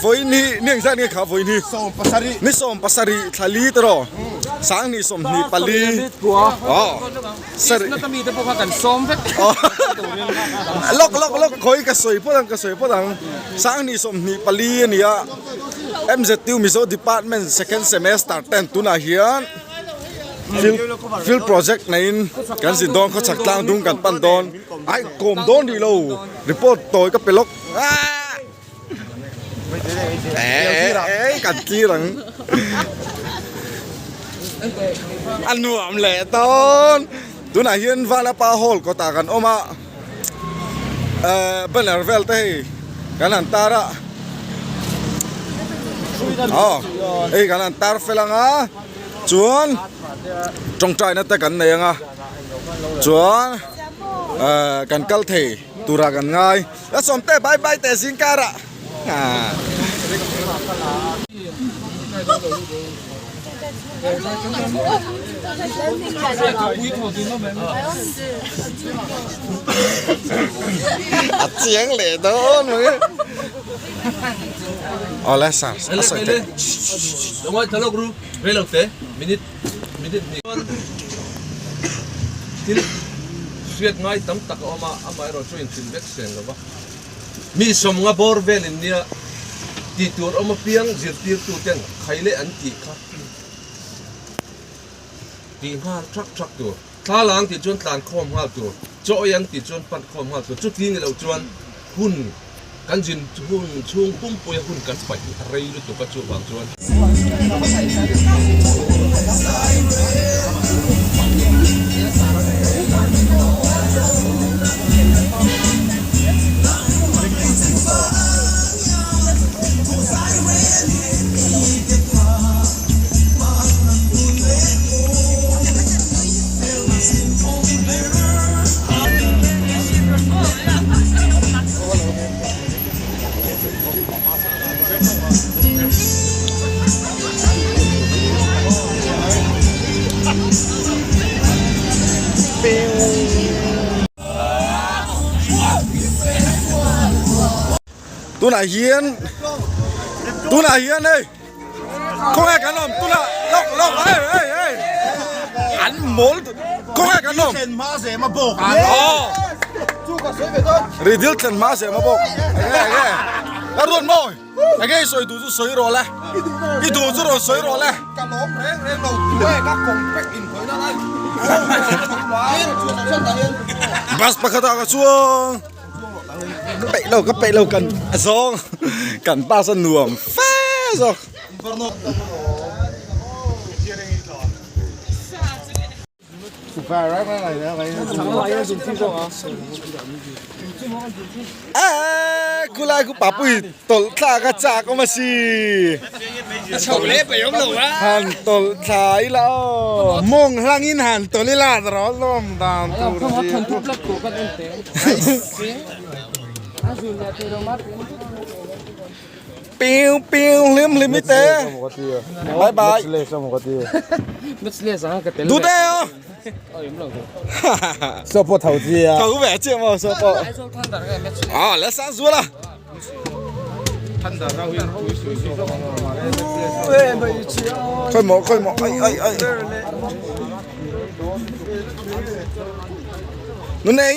voi ni niang sa ni kha voi ni som pasari thali tro sang ni som ni pali sar na kami ito po kan som vet lok khoi ka soi po dang sang ni som ni pali ni ya MZTU Mizo Department second semester 10 tu na hian field project nain kan sin don kho chak tlang dung kan pan don ai kom don di lo report toy ka pelokกันกี้หลังอันหนุ่มแหละตอนตัวไหนเห็นว่าแล้วปลาโฮลก็ตากันออกมาเป็นอะไรเวลเต้กันอันตาระกันอันตาร์เฟลังอ่ะจวนจงใจนั่นแต่กันเองอ่ะจวนกันกัลเทตุระกันง่ายแล้วสมเต้บายแต่สิงการะเสียงเหล่โดนมึงอ๋อแล้วสั่งสวยเตะว่าทะเลาะรู้เรื่องเตะมินิที่เสียดง่ายตั้มตักออกมาเราช่วยสินเบ็ดเสียงหรือวะมีสมงบอร์เวลินเนี่ยตีตัวออกมาเพียงจิตตีตัวเต็งใครเล่นตีครับตีห้าชักตัวท่าล้างตีจนตานคอมห้าตัวจ่อยังตีจนปัดคอมห้าตัวจุดนี้เราจวนหุ่นกันจินหุ่นช่วงปุ่มปุยหุ่นกันไปอะไรรู้ตัวกระจุบางจวนตัวไหนเฮียนเลยคงแค่กันนมตัวน่ะลอกอันหมุนคงแค่กันนมรีดิลเซนมาเสียมาบอกแล้วรุ่นโม่ไอ้แกสวยดูจะสวยรอแล้วอีดูจะรอสวยรอแล้วกระโหลกเร่งด้วยก็คงเป็กอินเผยได้บัสปะกะตากระช่วงเปะเรากันซองกันป้าสนวมแฟ้ซอกกูไล่กูป่าปุยตลขากระจากออกมาสิชาวเล่ไปยกหนูวะหันตลขายแล้วมองหลังอินหันตัวนี้ลาดร้อนลมตามตัวนี้ปิ้วลืมไม่เตะบายดูได้เหรอ说破投资啊，投不买节目说破。啊，来上桌了。快摸，哎。侬哪一？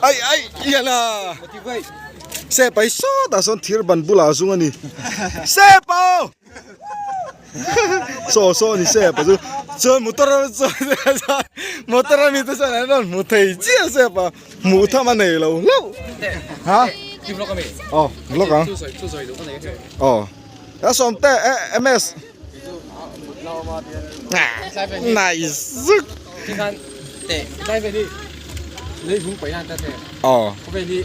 哎，呀啦！saya paiso tak son thir ban bula sunga ni sepo so ni sepo so motor mi to sana non mutai ji sepo muta mane lo ha oh vlog ah oh ya som te ms nice ที่นั่นเตะได้ไปดิเลยหุ่นไปนั่นแต่อ๋อเขาไปดิ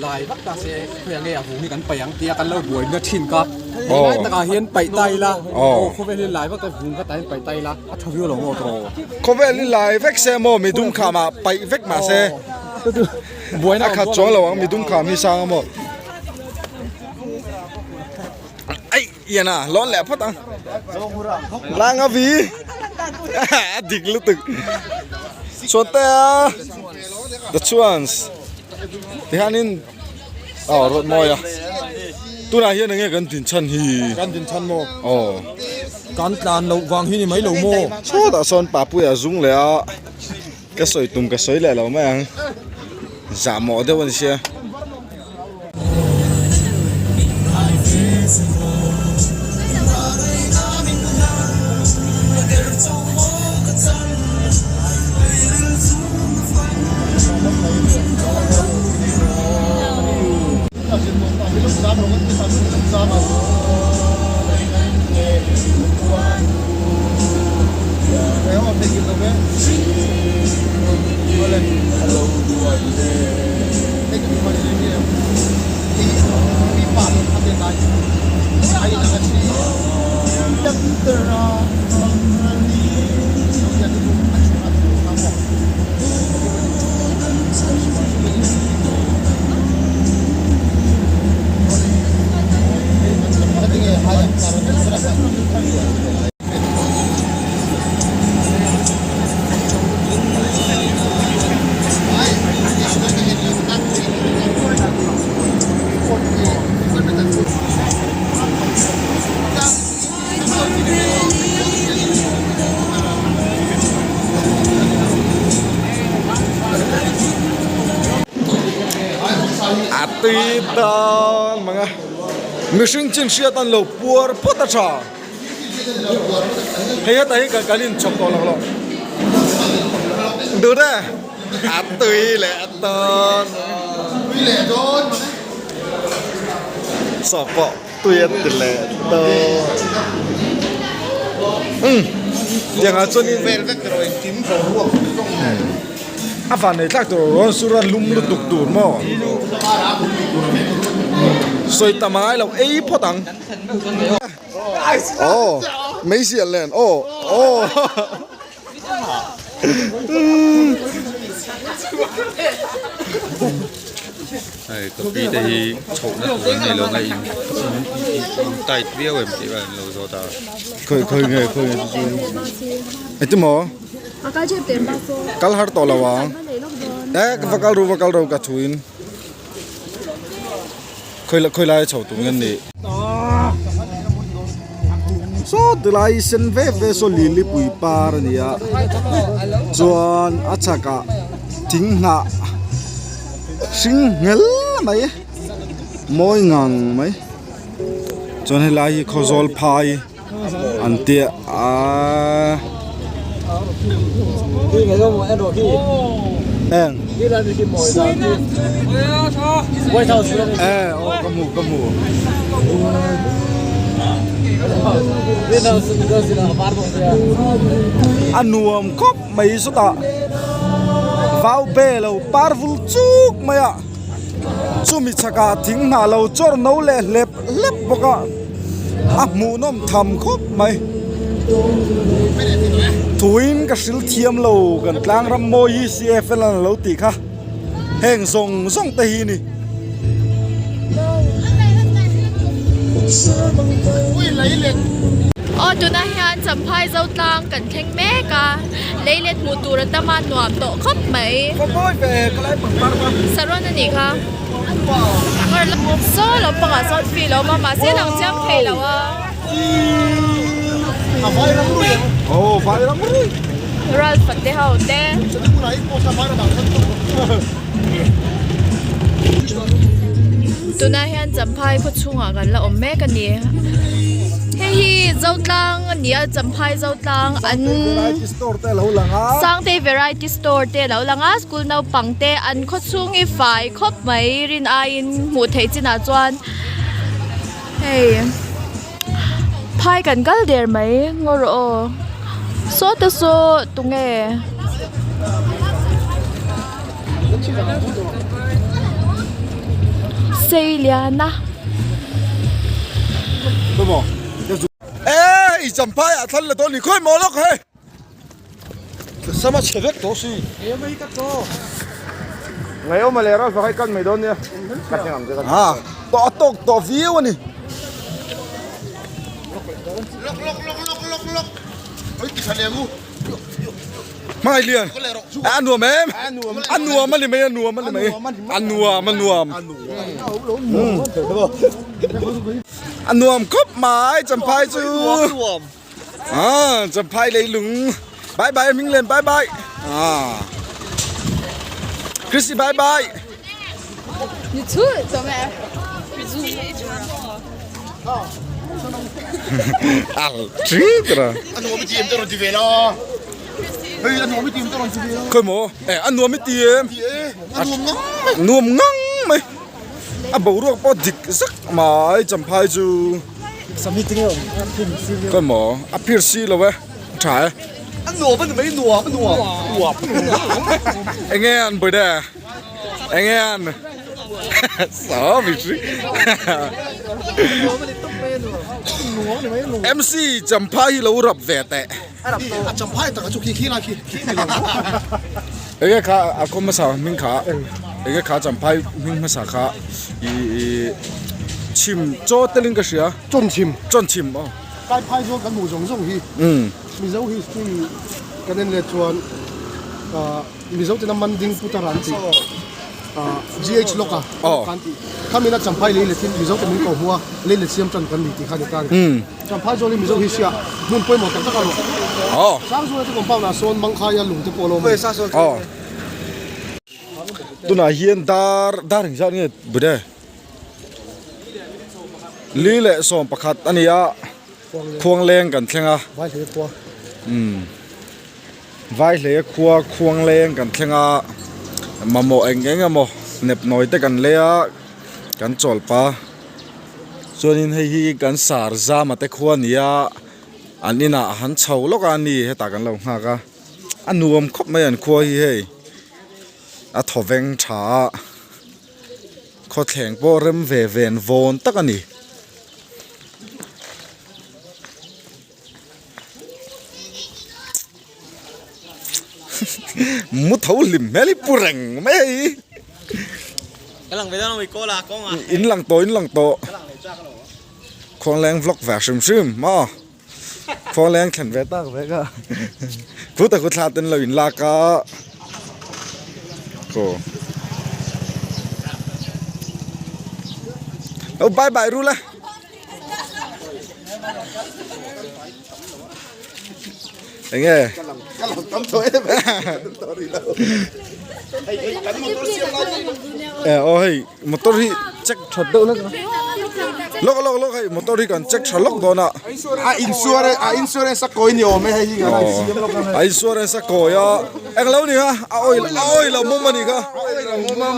ลายบักตาเสียเพื่อนเนี่ยหูนี่กันไปยังเตียกันแล้วบวยเนื้อทิ้งก็ตะกาเฮียนไปไตละเขาไปลายบักตาหูก็ไตไปไตละทวิวหลงโอ้โหเขาไปลายเวกเซโมมีดุมขามาไปเวกมาเซบวยนักขัดจ้องระวังมีดุมขามีสางหมดไอ้ยันน่ะร้อนแหละพ่อตังลางอาวีดิกลุตึก ส่วนแต่ the chance ที่ฮันนินรถมอยตัวไหนเฮียนึงเงี้ยกันถึงชั้นฮี กันดินชันโม อ๋อ กันตานเราวางที่นี่ไหมเราโม ชอบแต่ส่วนป่าปุยจุงเลยก็สวยตุ่มก็สวยเลยเราไม่ยังจ่าหมอเดี๋ยววันเชีย ตีตันมั้งอะมิชิงจินเชียตันโลปัวพุทธชาเฮียแต่เฮียกันลินชมตัวเราดูได้ตีแหละตันสอบปะตัวตีแหละตันอย่างนั้นจนนี่อาฟันในทักตัวร้อนสุรันลุ่มลุกดูดมั้งสวยตาไม้เราพอตังโอ้ไม่เสียเลยโอ้個邊地嘈得到你兩個大標嘅唔知話路咗得。佢ไอ้ที่หมอ Akal je temba so. กัลฮาร์ตอลาวะ Mane lok don. วักลรูกัทุนเคยไล่ชาวตรงนั้นนี่โซดไล่เส้นเวโซลิลิปุยปาร์นี่อะจวนอาชากะทิ้งหน้าสิงเงลไหมมอยงังไหมจวนให้ไล่ขอโซลพายอันเตียที่ไงก็โมเอ็ดโรที่ เอง ที่เราได้กินโมยตอนที่ไว้เท่าสุด โอ้กมู ที่เราสุดก็สิเราบาร์บงเสีย อันนวมคบไม่สุดอ่ะวาวเบลเราปาร์ฟุลจุกไหมอ่ะจุมิชะกาทิ้งหน้าเราจอร์นูเล็บปกะอ่ะมูน้อมทำคบไหมถุยกับสิลเทียมเรากันกลางรำโมยีซีเอฟเอลเราตีค่ะแห่งส่งตีนี่ Oh tu na hian champhai zo tlang kan thleng me ka leilet mu tur atama nuam to khop mai ก็บ่อยไปก็ไล่ปังปัง saron ani kha ngar so lo pa so fi lo ma se lang cham thei lo wa โอ้ไฟรังรุ่ย ral fatte ha ote tu na hian champhai khu chunga kan la om me kan ni hi zo tlang ania champhai zo tlang an store te lo langa sang te variety store te lo langa school no pangte an kho chung I fai khop mai rin a in mu thei china chuan hey phai kan gal der mai ngor o so ta so tunge Seliana ตัวหมออีจำพายอ่ะท่านละตัวนี้ค่อยมอลกเฮ้สมัครเชฟตัวสิไงเอามาเลยเราจะให้กันไม่โดนเนี่ยกัดยังไงกันตัววิวนี่ลกเฮ้ยกินทะเลกู ไม่เลี้ยงอันนัวแม่อันนัวมันเลยไหมอันนัวมันเลยไหมอันนัวมันนัวอันนัวครบหมายจำพายจูจำพายเลยลุงบายบายมิงเลนบายบายคริสซี่บายบาย 你出怎么？ อัลทรีตระ อันนู้นไม่ทีมตลอดชีวิตหรอเฮ้ยอันนู้นไม่ทีมตลอดชีวิตหรอ เคยหมออันนัวไม่เตรียม อันนู้นงั้น นัวงังไหมบอกรวกปอดิกสักหมายจำพายจูเคยหมอพิรซีเลยเว้ยถ่าย อันนู้นมันไม่หนัวมันหนัว ไอ้เงี้ยอันไปได้ไอ้เงี้ยอันสาวบิชิMC จำพายเรารับแวะแต่ จำพายแต่ก็ชุกขี้ละขี้ไม่ลง ไอ้เงี้ยขาอาคมมาสามิงขาไอ้เงี้ยขาจำพายมิงมาสาขาอีชิมโจ้เตลิงก็เสีย จนชิม จนชิมอ๋อ 该拍咗緊無種種戲，咪手戲所以嗰啲咧做咪手就那蚊丁不得難啲GH 六啊，簡啲，他咪那陣拍你嚟添，咪手就冇講好啊，你嚟試咁陣緊你哋睇就得，陣拍咗你咪手戲先啊，滿杯冇得得㗎咯，生咗呢個包嗱손掹開啊，龍啲菠蘿咪，อ๋อตัวน่ะเฮียนดาร์ถึงชาตินี่บุได้ลีเล่ส่งประคัดอันนี้อะควงแรงกันเท่งอ่ะ ไว้เสียตัว ไว้เลยควงแรงกันเท่งอ่ะมาโมเองอ่ะโมเน็บหน่อยแต่กันเลยอ่ะกันจอลปะส่วนนี้ให้กันสารซามาแต่ควนี่อ่ะอันนี้น่ะหันเฉาลกอันนี้ให้ตากันเราหากะอันนวมคบไม่อันควายเฮ้อะทอเวงชาขอแข่งโปรมเวเวนโวนตักอันนี้มุดเท้าลิมแม่ลิปุเรงไม่ กำลังไปต้องไปโกลากงอ่ะ อินหลังโตควงแรงวล็อกแหวกซึมมาควงแรงแข่งเวต้าเวก้าพูดแต่กูทาเต้นเราอินลากาโกเอาบายรู้ละยังไง 咁做咩？โอ้ยมอเตอร์ที่เช็คช็อตเดินแล้วก็ล็อกให้มอเตอร์ที่กันเช็คช็อตล็อกโดนอ่ะinsurance 個呢我咩係呢個？ ไอ้ส่วนไอ้สักก้อยอ่ะเอ็งแล้วนี่ค่ะอ้อยละมุมมันนี่ค่ะ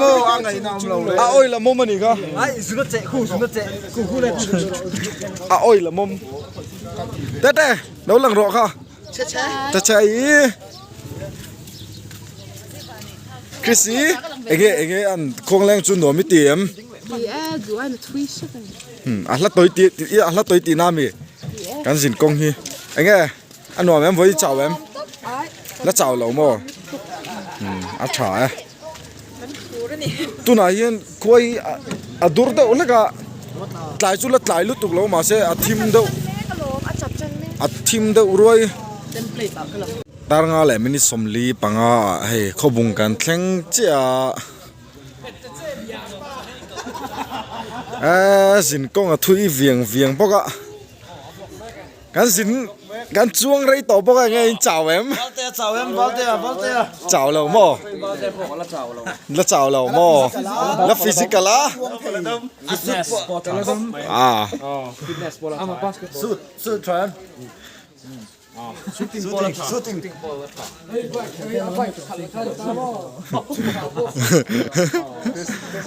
冇啱係啱路嚟。อ้อยละมุมมันนี่ค่ะ 算得隻，算得隻，酷咧。อ้อยละมุมแต่เดี๋ยวหลังรอค่ะแต่ใช่คริสซี่เอ็งอันคงแรงจุนหนูไม่เตรียมอันละตัวตีน้ำมีกันสินกงฮีเอ็งอันหนูแม่ไว้จ่าวแม่แล้วจ่าวเหล่ามั่วอัดฉายตัวไหนยันคุยอัดดูร์เดอแล้วก็หลายจุดละหลายลุตุกแล้วมาเสียอัดทีมเดออัดทีมเดอรวยตารางอะไรไม่นิสมลีปังอ่ะให้ขบุงกันแข่งเจ้าสินกงอ่ะทุยเวียงพวกอ่ะกันสินกันจ้วงไรต่อพวกอ่ะไงจ่าวแอมจ่าวเราหม้อแล้วจ่าวเราหม้อแล้วฟิสิกส์ละสุดทราน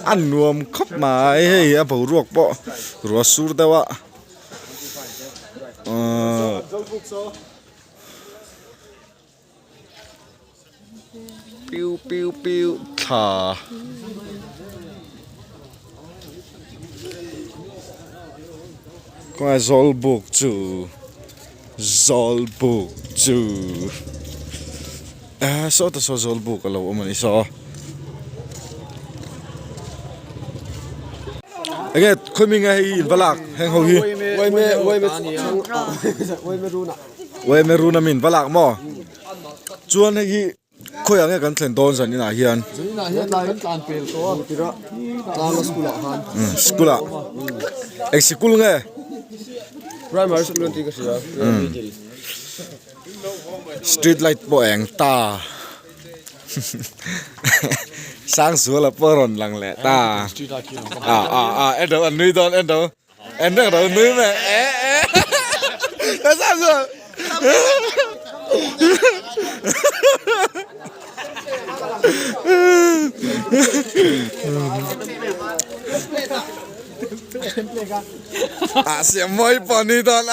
อันรวมครบหมายให้อาผู้รวกปะรัวสูดแต่ว่าปิ้วขาก็ไอ้ซอลบุกจูสอดซอลบุกเราเอามันอีสอไอ้เงี้ยคนมีไงอินบลักแห่งเขาฮีไว้ไม่รู้นะมินบลักหม้อ chuan hi khoi ang kan thlen don san ina hian na hian lai kan pel to tira tala school han school a school nge primary school ti ka sia street light po eng ta sang su la poron lang le ta endo an nui don endo endo nui me ta sang su siam moi poni don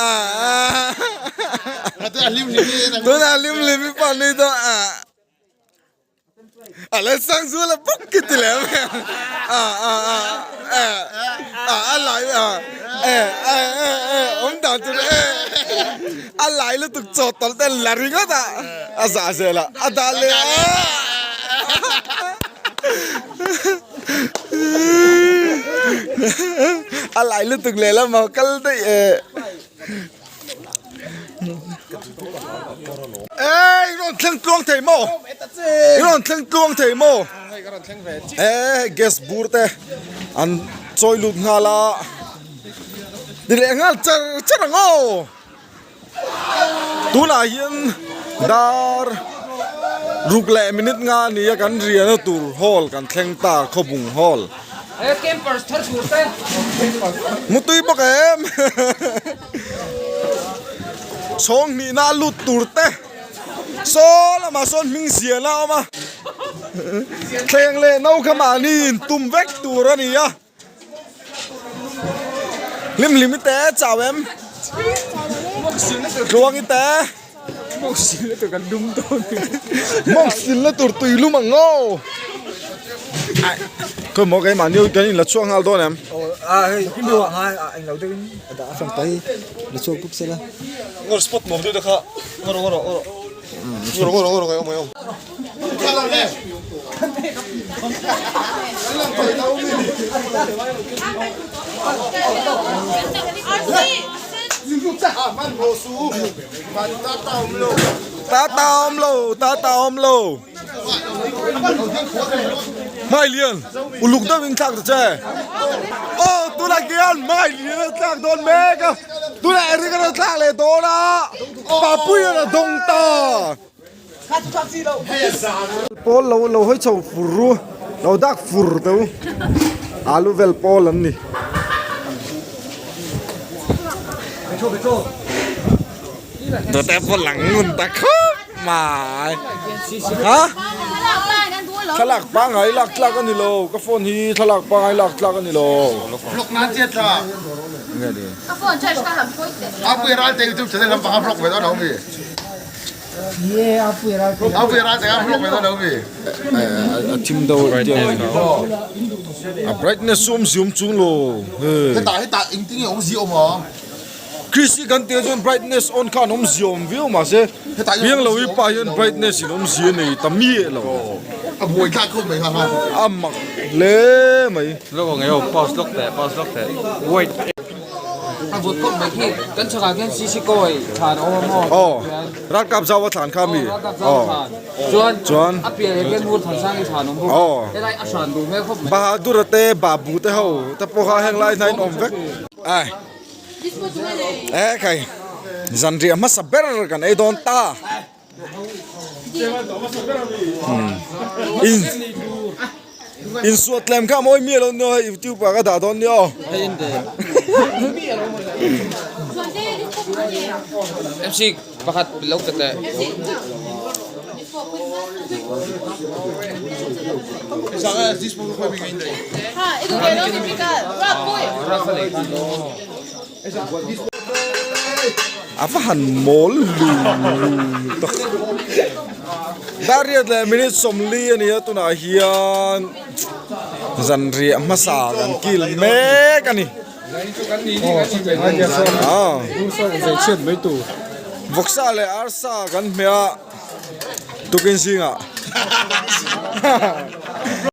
tu lim lim poni don ale sang su la buk kit le alai dan tu alai lu tuk chot tol te laringa ta asa se la adale alai lu tuk le la ma kal te iron thlang tuang thei mo iron thlang tuang thei mo gas burte an choi lut ngala dile ngal char ngo tuna hian dar rukle minute nga ni kan rian tur hall kan thleng ta khobung hall campers thar surte mutui bakem song ni na lut turte so la ma son ming sia la ma thleng le nau khama ni tum vek tur ani ya lim limite chawem ruang ite mok sin la tur tui lu mango ko mo cái mà nhiêu cái là chuang hal don em cái đồ hai anh đầu tiên đã phẳng tay là cho cúp xe là ngor spot mo được kha ngor cái ông ta taom lo mai liền uluk da wing thak che tu la kian mai liền thak don me ka tu la ri ka thak le do na pa pui na dong ta pol lo hoi chau furu lo dak fur tu alu vel pol an ni to te pol lang ngun ta kho mai ha thalak pa ngai lak tlak ani lo ka phone hi thalak pa ngai lak tlak ani lo blok na jet la nge di ka phone charge ka ham koi te apu era te youtube channel lam pa blok me da no mi ye apu era te blok me da no mi tim do brightness zoom chung lo ta ing ting ong zi om ha Chrissy kan te jon brightness on khan om ziom view ma se biang lo i pa hian brightness in om zi nei tami lo bồi ta không mày ha amak le mai lúc ngày hôm pause lúc thế wait vượt cốt mấy khi cân cho cả cái xí coi thàn ôm mò rat kap zawa than khami chuan áp biển cái vụt thàn sang cái thàn ôm cái này áp sản đủ mấy khóc bahadur te babu te ho ta po ha heng lai nine om vek ai kai zanri ma saber kan e don ta in suat lem ka moi mi lo no youtube pa ka da don yo MC bakat belau kata Sangat dis pun kau bikin ini. ha itu belau ni pika rap boy apa han mol lu tak dariat le minute somli ani tu na hian zanri masa kan kil me kani Chuyện mấy tủ. voksa le arsa kan mea tukin singa